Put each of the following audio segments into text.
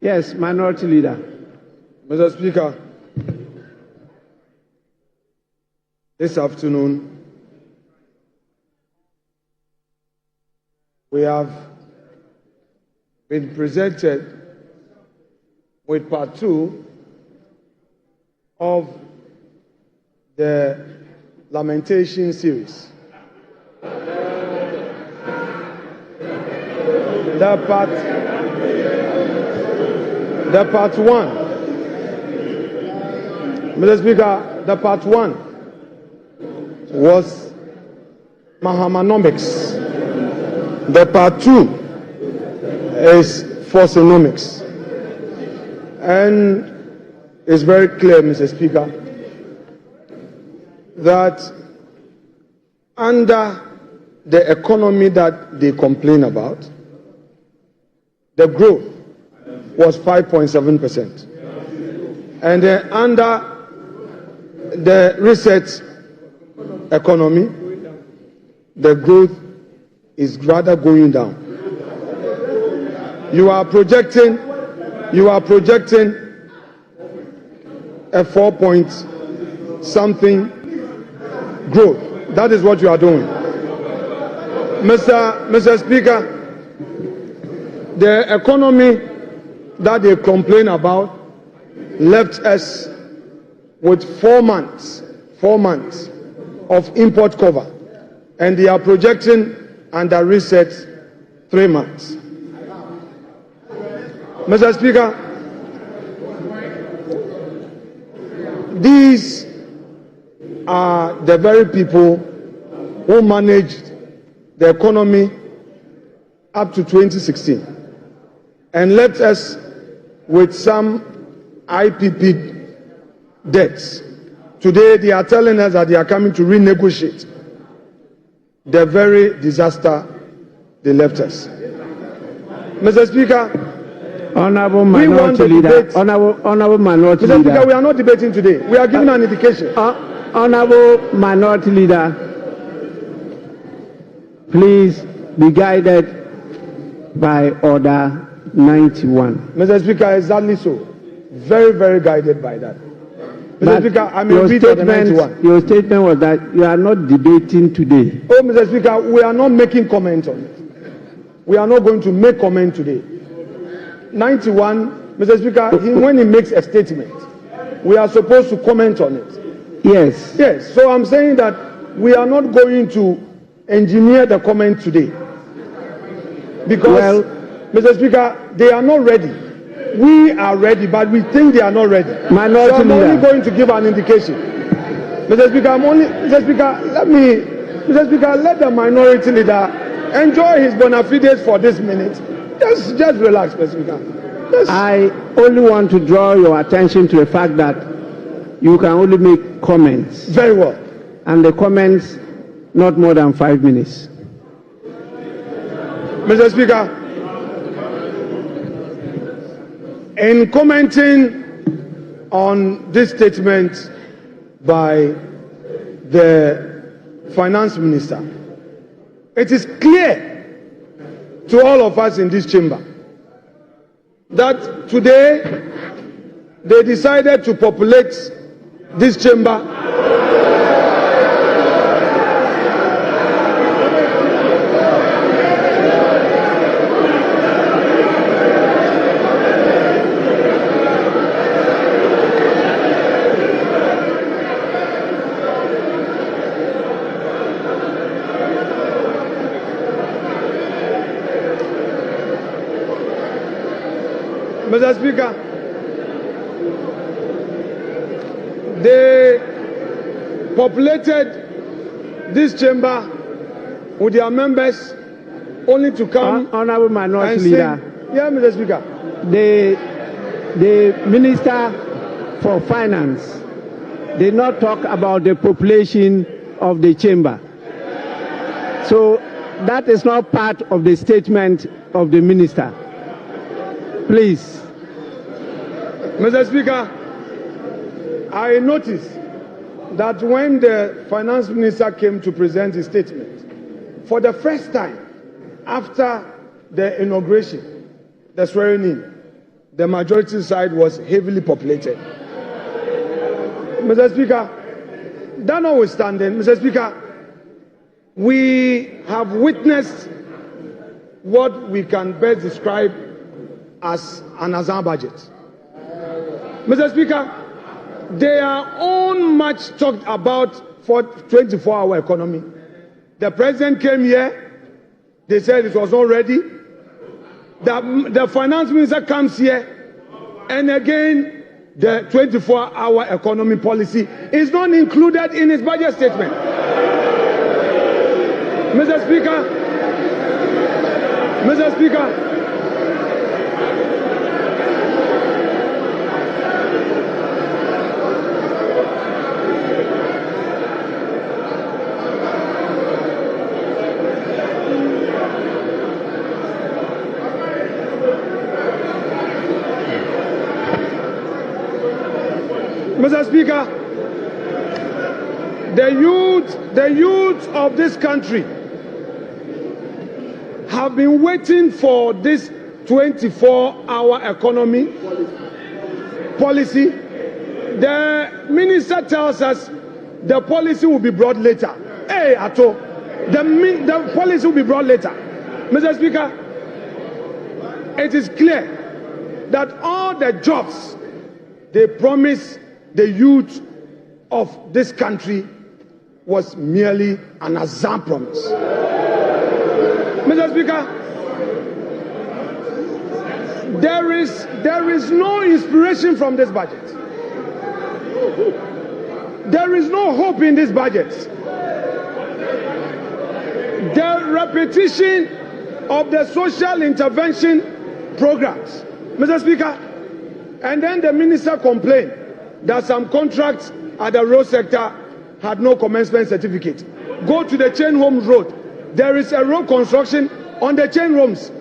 Yes, Minority Leader. Mr. Speaker, this afternoon we have been presented with part 2 of the lamentation series. The part 1, Mr. Speaker, the part 1 was Mahamanomics. The part 2 is Forcenomics. And it's very clear, Mr. Speaker, that under the economy that they complain about, the growth was 5.7%. And under the research economy, the growth is rather going down. You are projecting a 4-point-something growth. That is what you are doing. Mr. Speaker, the economy that they complain about left us with 4 months of import cover, and they are projecting under reset 3 months. Mr. Speaker, these are the very people who managed the economy up to 2016 and left us with some IPP debts. Today they are telling us that they are coming to renegotiate the very disaster they left us. Mr. Speaker, Honorable Minority Leader. Honorable Minority Leader. Mr. Speaker, we are not debating today. We are giving an indication. Honorable Minority Leader, please be guided by Order 91. Mr. Speaker, exactly so. Very, very guided by that. Mr. Speaker, I may read Order 91. Your statement was that you are not debating today. Oh, Mr. Speaker, we are not making comment on it. We are not going to make comment today. 91, Mr. Speaker, when he makes a statement, we are supposed to comment on it. Yes. Yes, so I'm saying that we are not going to engineer the comment today. Because, Mr. Speaker, they are not ready. We are ready, but we think they are not ready. Minority so I'm Leader. only going to give an indication. Mr. Speaker, Mr. Speaker, let the Minority Leader enjoy his bona fides for this minute. Just relax, Mr. Speaker. I only want to draw your attention to the fact that you can only make comments. Very well. And the comments not more than 5 minutes. Mr. Speaker, in commenting on this statement by the Finance Minister, it is clear to all of us in this chamber that today they decided to populate this chamber Mr. Speaker, they populated this chamber with their members only to come. Honorable Minority Leader. Yeah, Mr. Speaker. The Minister for Finance did not talk about the population of the chamber. So that is not part of the statement of the Minister. Please. Mr. Speaker, I noticed that when the Finance Minister came to present his statement, for the first time after the inauguration, the swearing in, the majority side was heavily populated. Mr. Speaker, that notwithstanding, Mr. Speaker, we have witnessed what we can best describe as an Azan budget. Mr. Speaker, they are on much talked about for 24-hour economy. The president came here, they said it was not ready. The finance minister comes here, and again, the 24-hour economy policy is not included in his budget statement. Mr. Speaker, Mr. Speaker, Mr. Speaker, the youth of this country have been waiting for this 24-hour economy policy. The minister tells us the policy will be brought later. Hey, Ato, the policy will be brought later. Mr. Speaker, it is clear that all the jobs they promised the youth of this country was merely an Azan promise. Mr. Speaker, there is no inspiration from this budget. There is no hope in this budget. The repetition of the social intervention programs, Mr. Speaker, and then the minister complained that some contracts at the road sector had no commencement certificate. Go to the Chain Homes Road. There is a road construction on the Chain Homes.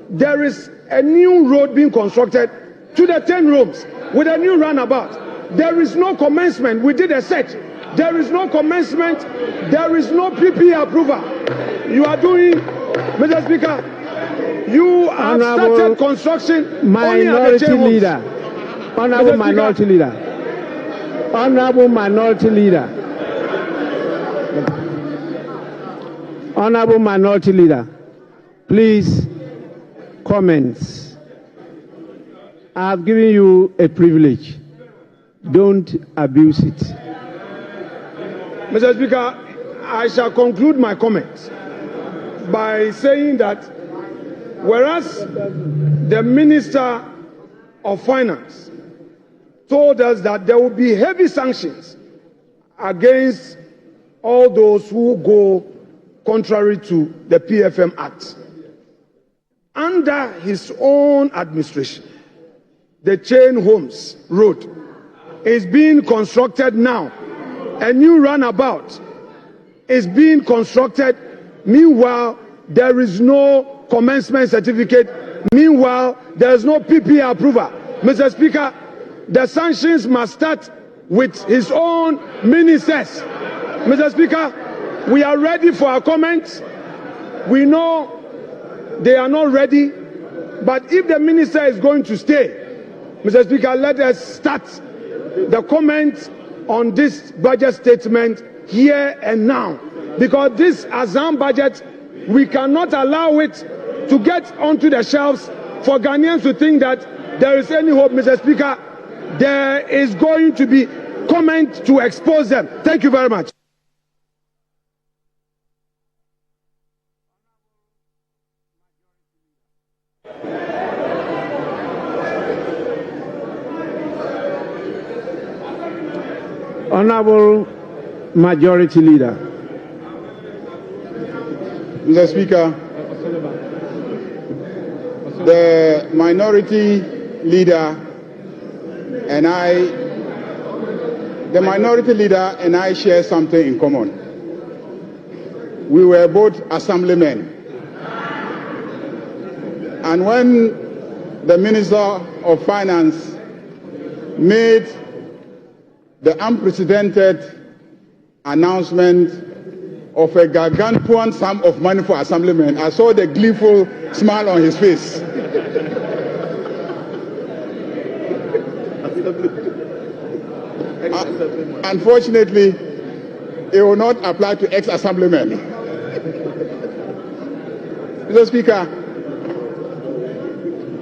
There is a new road being constructed to the 10 rooms with a new runabout. There is no commencement. We did a search. There is no commencement. There is no PP approval. You are doing, Mr. Speaker, you have started construction minority leader. Honorable minority leader. Honorable minority leader. Honorable minority leader. Please, comments. I have given you a privilege. Don't abuse it. Mr. Speaker, I shall conclude my comments by saying that whereas the Minister of Finance told us that there will be heavy sanctions against all those who go contrary to the PFM Act, under his own administration, the Chain Homes Road is being constructed now. A new runabout is being constructed. Meanwhile, there is no commencement certificate. Meanwhile, there is no PP approval. Mr. Speaker, the sanctions must start with his own ministers. Mr. Speaker, we are ready for our comments. We know they are not ready, but if the minister is going to stay, Mr. Speaker, let us start the comments on this budget statement here and now, because this Azan budget, we cannot allow it to get onto the shelves for Ghanaians to think that there is any hope. Mr. Speaker, there is going to be comment to expose them. Thank you very much. Honorable Majority Leader. Mr. Speaker, the Minority Leader and I share something in common. We were both assemblymen. And when the Minister of Finance made the unprecedented announcement of a gargantuan sum of money for assemblymen, I saw the gleeful smile on his face. Unfortunately, it will not apply to ex-assemblymen. Mr. Speaker,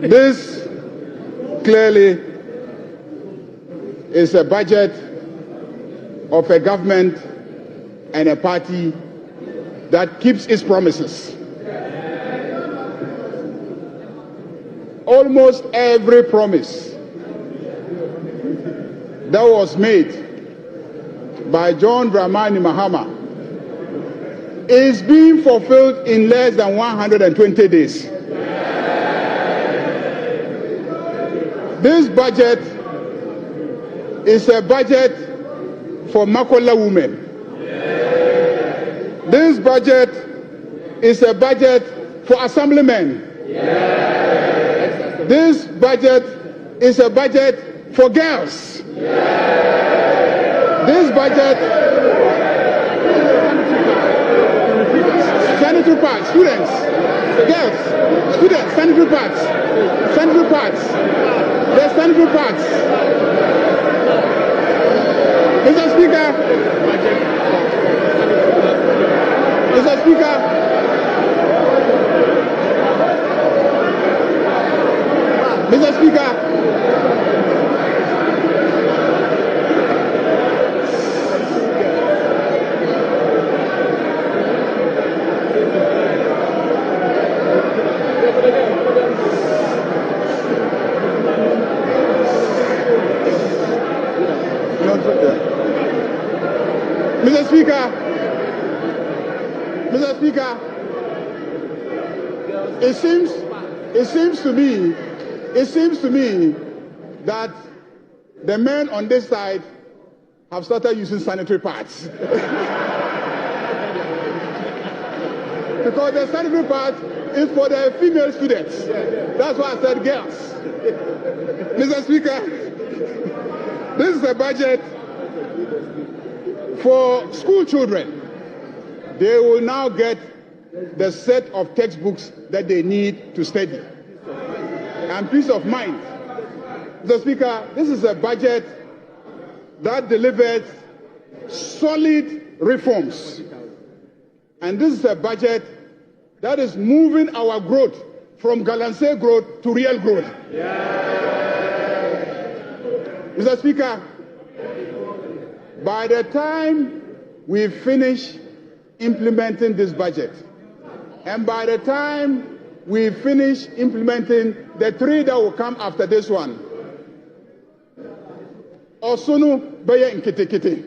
this clearly is a budget of a government and a party that keeps its promises. Almost every promise that was made by John Dramani Mahama is being fulfilled in less than 120 days. This budget is a budget for Makola women. This budget is a budget for assemblymen. This budget is a budget for girls. This budget, sanitary pads, students, girls, students, sanitary pads, there's sanitary pads. Mr. Speaker, Mr. Speaker, Mr. Speaker, Mr. Speaker, Mr. Speaker, it seems to me that the men on this side have started using sanitary pads. Because the sanitary pad is for the female students. That's why I said girls. Mr. Speaker, this is a budget for school children. They will now get the set of textbooks that they need to study. And peace of mind. Mr. Speaker, this is a budget that delivers solid reforms. And this is a budget that is moving our growth from Galamsey growth to real growth. Mr. Speaker, by the time we finish implementing this budget, and by the time we finish implementing the three that will come after this one, Ɔsono bɛyɛ nkitinkiti.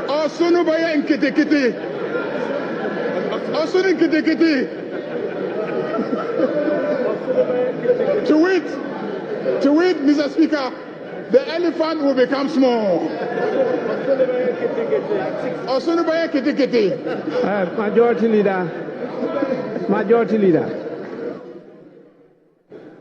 Ɔsono bɛyɛ nkitinkiti. Ɔsono nkitinkiti. To wit, Mr. Speaker, the elephant will become small. Ɔsono bɛyɛ nkitinkiti.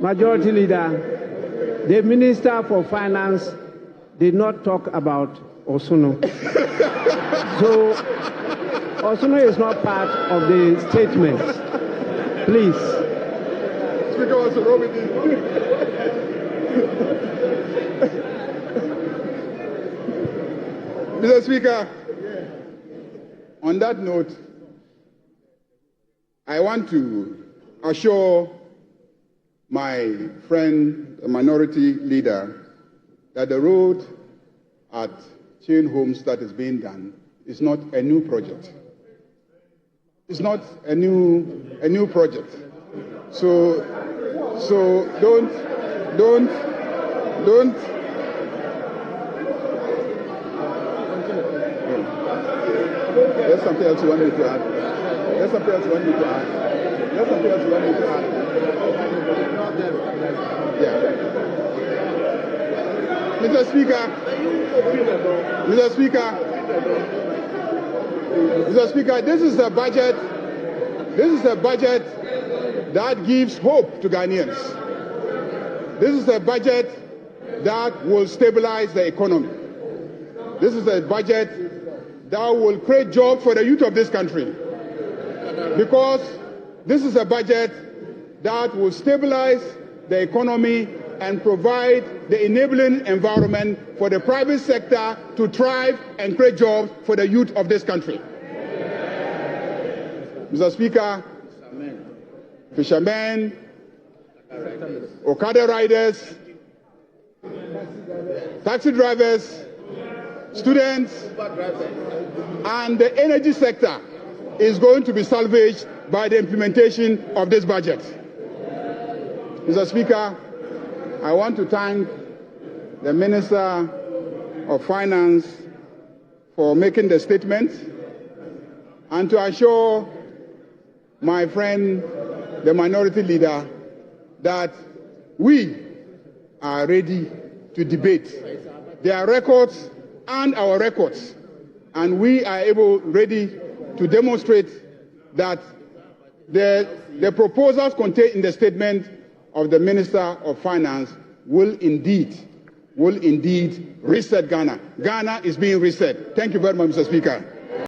Majority Leader, the Minister for Finance did not talk about Ɔsono. So, Ɔsono is not part of the statement. Please. Speaker, what's wrong with you? Mr. Speaker, on that note, I want to assure my friend, the minority leader, that the road at Chain Homes that is being done is not a new project. It's not a new project. So don't. There's something else you want me to add. Yeah. Mr. Speaker, this is a budget that gives hope to Ghanaians. This is a budget that will stabilize the economy. This is a budget that will create jobs for the youth of this country. Because this is a budget that will stabilize the economy and provide the enabling environment for the private sector to thrive and create jobs for the youth of this country. Mr. Speaker, fishermen, Okada riders, taxi drivers, students, and the energy sector is going to be salvaged by the implementation of this budget. Mr. Speaker, I want to thank the Minister of Finance for making the statement and to assure my friend, the minority leader, that we are ready to debate their records and our records, and we are ready to demonstrate that the proposals contained in the statement of the Minister of Finance will indeed reset Ghana. Ghana is being reset. Thank you very much, Mr. Speaker.